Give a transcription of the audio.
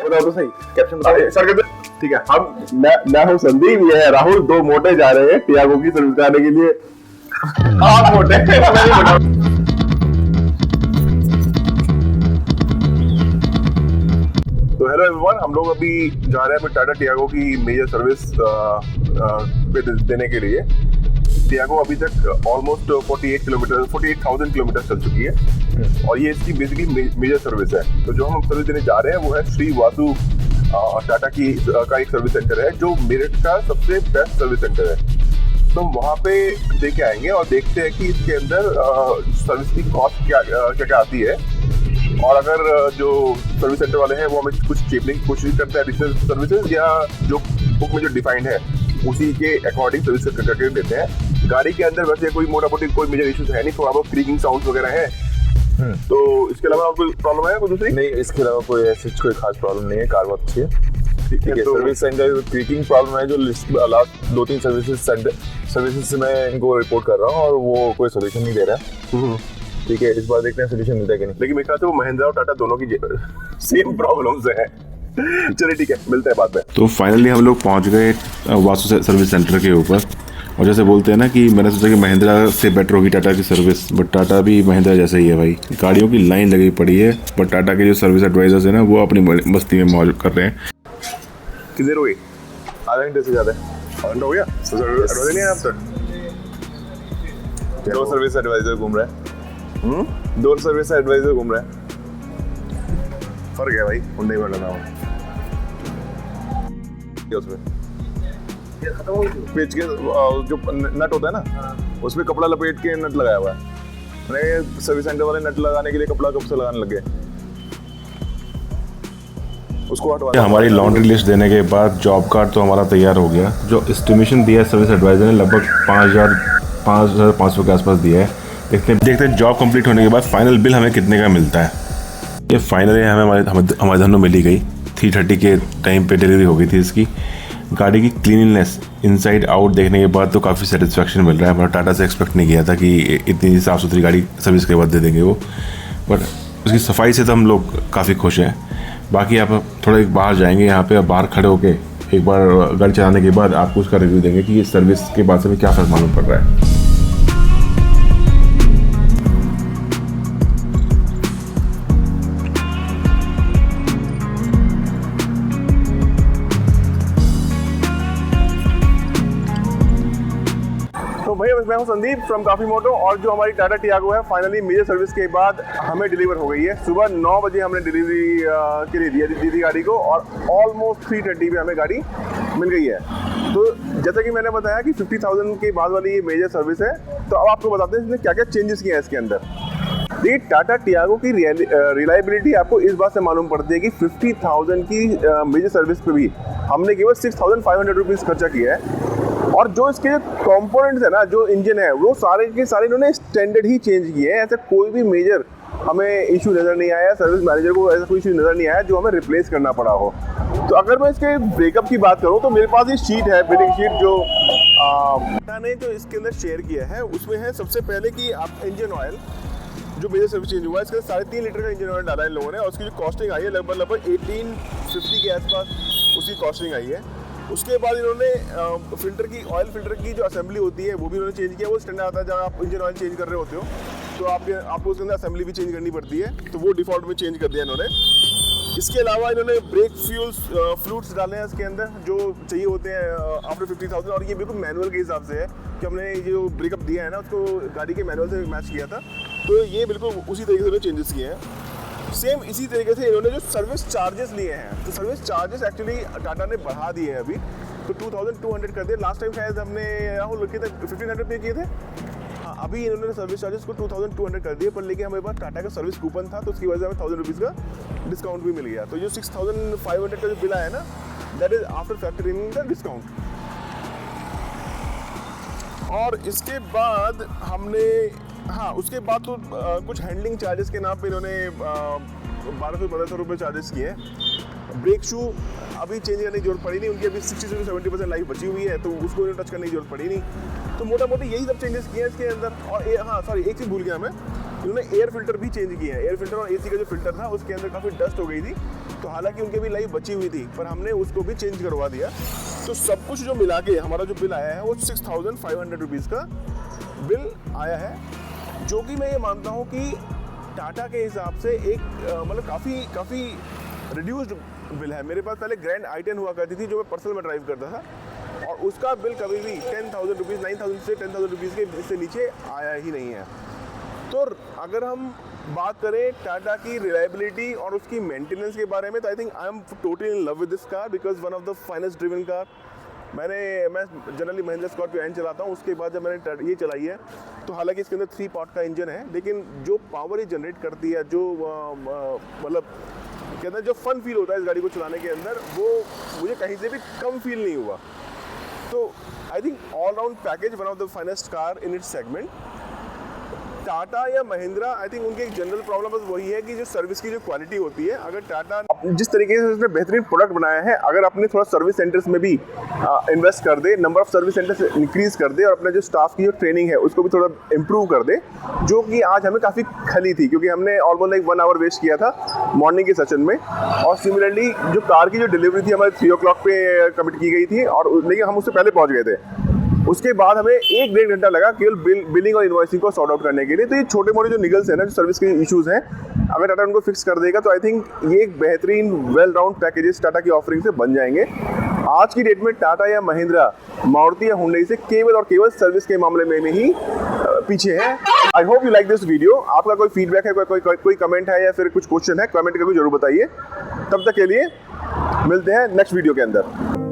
बताओ तो सही, कैप्शन बताओ सर कहते। ठीक है, मैं हूँ संदीप, ये है राहुल, दो मोटे जा रहे हैं टियागो की सर्विस कराने के लिए। आप मोटे मैं नहीं मोटा। तो हेलो एवरीवन, हम लोग अभी जा रहे हैं अपने टाटा टियागो की मेजर सर्विस पे देने के लिए। टियागो अभी तक ऑलमोस्ट 48,000 किलोमीटर चल चुकी है और ये इसकी बेसिकली मेजर सर्विस है। तो जो हम सर्विस देने जा रहे हैं वो है श्री वासु टाटा की का एक सर्विस सेंटर है जो मेरठ का सबसे बेस्ट सर्विस सेंटर है। तो हम वहाँ पे देखे आएंगे और देखते हैं कि इसके अंदर सर्विस की कॉस्ट क्या क्या आती है, और अगर जो सर्विस सेंटर वाले हैं वो हमें कुछ चेपने की कोशिश करते हैं एडिशनल सर्विसेज, या जो बुक में जो डिफाइंड है उसी के अकॉर्डिंग सर्विस करके देते हैं। गाड़ी के अंदर वैसे कोई मोटा मोटी कोई मेजर इश्यूज है नहीं, थोड़ा बहुत क्रीकिंग साउंड वगैरह है। तो इसके अलावा कोई प्रॉब्लम है कोई दूसरी? नहीं, इसके अलावा कोई ऐसी कोई खास प्रॉब्लम नहीं है, कार बहुत अच्छी है। ठीक है, सर्विस सेंटर क्रीकिंग प्रॉब्लम है जो लास्ट 2-3 सर्विसेज से मैं इनको रिपोर्ट कर रहा हूँ और वो कोई सोल्यूशन नहीं दे रहा है। ठीक है, इस बार देखते हैं सोल्यूशन मिलता है कि नहीं। लेकिन मेरे ख्याल से वो महिंद्रा और टाटा दोनों की सेम प्रॉब्लम्स है। चलिए ठीक है, मिलते हैं बाद में। तो फाइनली हम लोग पहुंच गए वासु सर्विस सेंटर के ऊपर। और जैसे बोलते हैं ना कि मैंने सोचा कि महिंद्रा से बेटर होगी टाटा की सर्विस, बट टाटा भी महिंद्रा जैसा ही है भाई। गाड़ियों की लाइन लगी पड़ी है, बट टाटा के जो सर्विस एडवाइजर्स है ना वो अपनी मस्ती में मौज कर रहे हैं। कितनी देर हो गई? आधा घंटे से ज़्यादा घंटा हो गया? एडवाइजर नहीं है अब तक? 2 सर्विस एडवाइजर घूम रहा है। 2 सर्विस एडवाइजर घूम रहा है। फर्क है भाई, उन नहीं बढ़ना था उसमें पेच के जो नट होता है ना, उसमें कपड़ा लपेट के नट लगाया हुआ है। मैंने सर्विस सेंटर वाले नट लगाने के लिए कपड़ा कब से लगाने लगे, उसको हटवा। हमारी लॉन्ड्री लिस्ट देने के बाद जॉब कार्ड तो हमारा तैयार हो गया। जो एस्टिमेशन दिया है सर्विस एडवाइजर ने लगभग 5,500 के आसपास दिया है। देखते हैं जॉब कंप्लीट होने के बाद फाइनल बिल हमें कितने का मिलता है। ये फाइनली हमें हमारे धनों मिली गई। 3:30 के टाइम पे डिलीवरी हो गई थी इसकी। गाड़ी की क्लीननेस इनसाइड आउट देखने के बाद तो काफ़ी सेटिस्फेक्शन मिल रहा है। मतलब टाटा से एक्सपेक्ट नहीं किया था कि इतनी साफ़ सुथरी गाड़ी सर्विस के बाद दे देंगे वो, बट उसकी सफाई से तो हम लोग काफ़ी खुश हैं। बाकी आप थोड़ा एक बाहर जाएंगे, यहाँ पे बाहर खड़े होके एक बार गाड़ी चलाने के बाद आपको उसका रिव्यू देंगे कि ये सर्विस के बाद से हमें क्या फ़र्क मालूम पड़ रहा है। तो भैया मैं हूं संदीप फ्रॉम काफी मोटो, और जो हमारी टाटा टियागो है फाइनली मेजर सर्विस के बाद हमें डिलीवर हो गई है। सुबह 9 बजे हमने डिलीवरी के लिए दी थी गाड़ी को, और ऑलमोस्ट 3:30 पे हमें गाड़ी मिल गई है। तो जैसा कि मैंने बताया कि 50,000 के बाद वाली ये मेजर सर्विस है। तो अब आपको बताते हैं इसने क्या क्या चेंजेस किए हैं इसके अंदर। देखिए, टाटा टियागो की रिलायबिलिटी आपको इस बात से मालूम पड़ती है कि 50,000 की मेजर सर्विस पे भी हमने केवल 6,500 रुपीज़ खर्चा किया है। और जो इसके कंपोनेंट्स है ना, जो इंजन है, वो सारे के सारे इन्होंने स्टैंडर्ड ही चेंज किए हैं। ऐसा कोई भी मेजर हमें इशू नज़र नहीं आया, सर्विस मैनेजर को ऐसा कोई इशू नज़र नहीं आया जो हमें रिप्लेस करना पड़ा हो। तो अगर मैं इसके ब्रेकअप की बात करूँ तो मेरे पास ये शीट है, बिलिंग शीट, जो मैंने जो इसके अंदर शेयर किया है उसमें है सबसे पहले कि आप इंजन ऑयल जो मेजर सर्विस चेंज हुआ है, इसके 3.5 लीटर का इंजन ऑयल डाला है इन लोगों ने, और उसकी जो कॉस्टिंग आई है लगभग 1850 के आसपास उसकी कॉस्टिंग आई है। उसके बाद इन्होंने ऑयल फिल्टर की जो असेंबली होती है वो भी इन्होंने चेंज किया। वो स्टैंडर्ड आता है जब आप इंजन ऑयल चेंज कर रहे होते हो तो आपको उसके अंदर असेंबली भी चेंज करनी पड़ती है, तो वो डिफॉल्ट में चेंज कर दिया इन्होंने। इसके अलावा इन्होंने ब्रेक फ्लूइड्स डाले हैं इसके अंदर जो चाहिए होते हैं आफ्टर 50,000, और ये बिल्कुल मैनुअल के हिसाब से है कि हमने जो ब्रेकअप दिया है ना उसको गाड़ी के मैनुअल से मैच किया था। तो ये बिल्कुल उसी तरीके से चेंजेस किए हैं। सेम इसी तरीके से इन्होंने जो सर्विस चार्जेस लिए हैं, तो सर्विस चार्जेस एक्चुअली टाटा ने बढ़ा दिए हैं अभी, तो 2,200 कर दिए। लास्ट टाइम शायद हमने राहुल किए थे 1,500 पे किए थे। हाँ, अभी इन्होंने सर्विस चार्जेस को 2,200 कर दिए, पर लेकिन हमारे पास टाटा का सर्विस कूपन था तो उसकी वजह से हमें 1,000 रुपीज़ का डिस्काउंट भी मिल गया। तो जो 6,500 का जो बिल आया ना, that is after factoring the discount. और इसके बाद हमने उसके बाद तो कुछ हैंडलिंग चार्जेस के नाम पे इन्होंने 1,200-1,300 रुपये चार्जेस किए हैं। ब्रेक शू अभी चेंज करने की जरूरत पड़ी नहीं, उनकी अभी 60 से 70% लाइफ बची हुई है, तो उसको इन्हें टच करने की जरूरत पड़ी नहीं। तो मोटा मोटी यही सब चेंजेस किए हैं इसके अंदर। और एक चीज़ भूल गया मैं, इन्होंने एयर फिल्टर भी चेंज किए हैं। एयर फिल्टर और एसी का जो फिल्टर था उसके अंदर काफ़ी डस्ट हो गई थी, तो हालांकि उनके भी लाइफ बची हुई थी, पर हमने उसको भी चेंज करवा दिया। तो सब कुछ जो मिला के हमारा जो बिल आया है वो 6500 रुपीज़ का बिल आया है, जो कि मैं ये मानता हूँ कि टाटा के हिसाब से एक मतलब काफ़ी रिड्यूस्ड बिल है। मेरे पास पहले ग्रैंड i10 हुआ करती थी जो मैं पर्सनल में ड्राइव करता था, और उसका बिल कभी भी 10,000 रुपीज़ 9,000 से 10,000 रुपीज़ के इससे नीचे आया ही नहीं है। तो अगर हम बात करें टाटा की रिलायबिलिटी और उसकी मेंटेनेंस के बारे में, तो I think I am totally in love with this car because one of the finest driven car. मैं जनरली महिंद्रा स्कॉर्पियो एन चलाता हूँ, उसके बाद जब मैंने ये चलाई है तो हालांकि इसके अंदर 3 पॉट का इंजन है, लेकिन जो पावर ये जनरेट करती है, जो मतलब कहते हैं जो फन फील होता है इस गाड़ी को चलाने के अंदर, वो मुझे कहीं से भी कम फील नहीं हुआ। तो I think all round package one of the finest car in its segment. Tata या महिंद्रा, आई थिंक उनकी एक जनरल प्रॉब्लम बस वही है कि जो सर्विस की जो क्वालिटी होती है, अगर टाटा जिस तरीके से उसने बेहतरीन प्रोडक्ट बनाया है, अगर अपने थोड़ा सर्विस सेंटर्स में भी इन्वेस्ट कर दे, number of service centres increase कर दे, और अपने जो स्टाफ की जो ट्रेनिंग है उसको भी थोड़ा इम्प्रूव कर दे, जो कि आज हमें काफ़ी खली थी, क्योंकि हमने ऑलमोस्ट लाइक 1 आवर वेस्ट किया था मॉर्निंग के सेशन में। और सिमिलरली जो कार की जो डिलीवरी थी हमारे 3 o'clock पे कमिट की गई थी, और लेकिन हम उससे पहले पहुँच गए थे। उसके बाद हमें 1-1.5 घंटा लगा केवल बिलिंग और इनवॉइसिंग को सॉर्ट आउट करने के लिए। तो ये छोटे मोटे जो निगल्स है ना, जो सर्विस के इश्यूज हैं, अगर टाटा उनको फिक्स कर देगा तो आई थिंक ये एक बेहतरीन वेल राउंड पैकेजेस टाटा की ऑफरिंग से बन जाएंगे। आज की डेट में टाटा या महिंद्रा, मारुति या हुंडई से केवल और केवल सर्विस के मामले में ही पीछे है। I hope you like this video. आपका कोई फीडबैक है, कोई कमेंट है या फिर कुछ क्वेश्चन है, कमेंट करके जरूर बताइए। तब तक के लिए मिलते हैं नेक्स्ट वीडियो के अंदर।